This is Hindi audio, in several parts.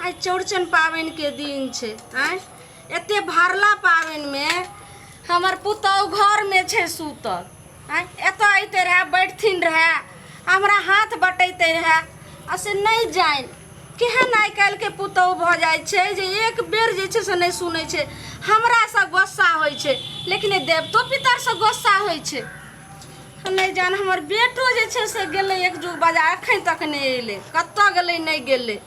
आज चौड़चन पावन के दिन छे। एते भरला पावन में हमर पुतौ घर में छे सुतल। एत अते रहे बैठथिन रहे हमरा हाथ बटैते रहे असे नहीं जान केहन आइ काल्हि के पुतौ भ जाय छे जे एक बेर जे छे से नहीं सुनै छे। हमरा से गुस्सा होय छे लेकिन देवतो पितर से गुस्सा होय छे। नहीं जान हमर बेटो जे छे से गेले एक जुग बाजार अखन तक नहीं अइले कत्तो गेले नहीं गेले।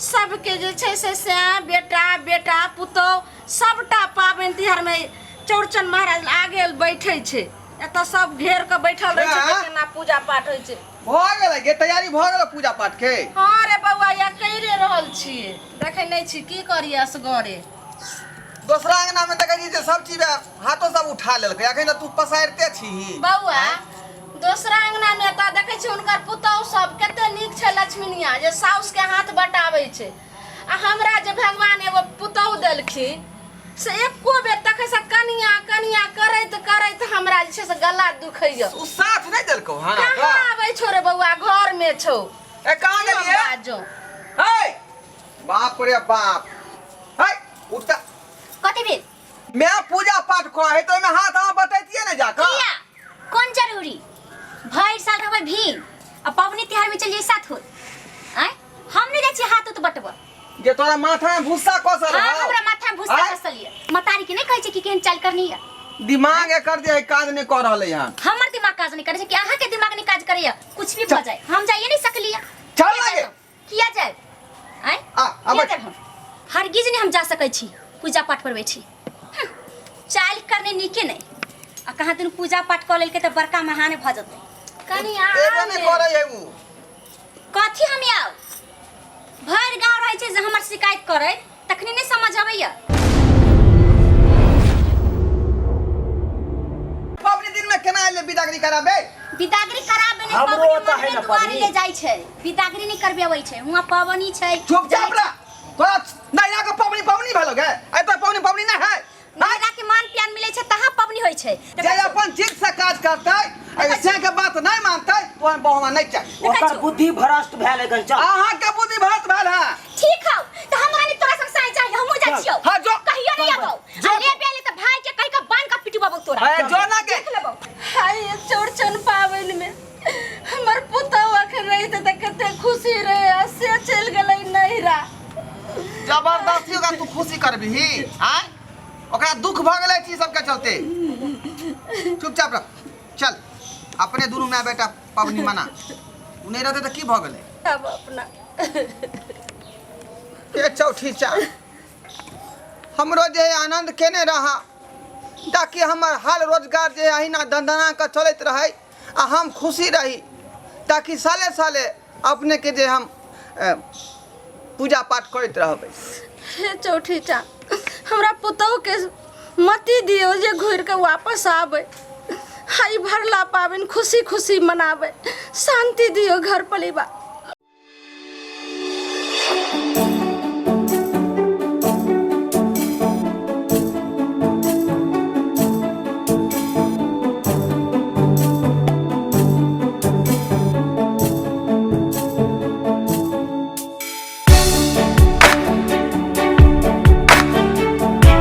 सबके जे छे से बेटा बेटा पुतौ सबटा पाबनि तिहार में चौड़चन महाराज आगे बैठे छे। एत सब घेर के बैठल रहे छे केना पूजा पाठ होय छे। भ गेलै गे तैयारी भ गेलै पूजा पाठ के। हां रे बउआ या कइरे रहल छिए देखे नहीं छी की करिए असगरे। दूसरा अंगना में देखै छी सब चीज हाथों सब उठा लेलकै अखन तू पसारते छी। बउआ दूसरा अंगना में त देखे छी उनकर पुतौ सब कते नीक छे लक्ष्मीनिया जे साउस के हाथ बटाबै छे। आ हमरा जे भगवान एगो पुतौ देलखिन से एको बेर तक से कनिया कनिया करैत करैत हमरा जे छे से गला दुखैया। उ साथ नहीं देलको हां कहां आबै छो रे बउआ घर में छौ। ए कहां गेलिए बाजो हे बाप रे बाप हे उठा कथि भेल मैं पूजा पाठ करे तो में हाथ आ बटैतिए न जाकर किया कौन जरूरी भर साल रहबै भीड़ आ पवनी तिहार में चलिए साथ हो आय हम नहीं जाय छी हाथ तो बटबा जे तोरा माथा में भूसा कसर हां हमरा माथा में भूसा कसलिए मतारी के नहीं कहै छै कि केहन चाल करनी है। दिमाग एकर जे काज नहीं कर रहले यहां हमर दिमाग काज नहीं करे छै कि अहाँ के दिमाग नहीं काज करैया कुछ भी भ जाए हम जाइए नहीं सकलिए। चल लगे किया जाए आय अब हरगिज नहीं हम जा सकै छी पूजा पाठ करबै छी चाल करने नीके नहीं आ कहाँ दिन पूजा पाठ कर लेलके त बड़का महान भ जते कनी एबे नहीं करे है उ कथि हम आउ भर गांव रहे छे जे हमर शिकायत करे तखनी नहीं समझ आबैया। पवनी दिन में केना ले बिदागरी कराबे बिदागरी कराबे नहीं हमरो त है न पवनी ले जाय छे बिदागरी नहीं करबे होय छे हुआ पवनी छे चुपचाप रह तोरा नैरा के पवनी पवनी भेलो गे ए तो पवनी पवनी नहीं है नैरा के मान प्यान मिले छे तहा पवनी होय छे जे अपन ठीक से काज करतै ऐसे के बात नहीं मानतै तो बहुमा नहीं चाहिए ओकर बुद्धि भ्रष्ट भेल है गन। अहाँ के बुद्धि भ्रष्ट भेल है ठीक हौ त हमरा नहीं तोरा संग साई चाहिए हमहु जा छियो हां जो कहियो नहीं आबो ले बेले त भाई के कहि के बांध के पिटबाबो तोरा ए जो ना के हाय चौड़चन पावन में हमर पुतौ अखन रही त कते खुशी रहे से चल गेलै नैरा। जबरदस्ती का तू खुशी करबी हां ओकरा दुख भ गेलै छी सब के चलते चुपचाप रह चल अपने दुनू माय बेटा पवनी मना उ नहीं रहते त की भ गेलै अब अपना ए चौठी चा हमरो जे आनंद केने रहा ताकि हमर हाल रोजगार जे अहिना धंधना के चलत रहे आ हम खुशी रही ताकि साले साले अपने के जे हम पूजा पाठ करत रहबै। हे चौठी चा हमरा पुतौ के मती दियो जे घुर के वापस आवे हाई भरला पावन खुशी खुशी मनावे शांति दियो घर परिवार।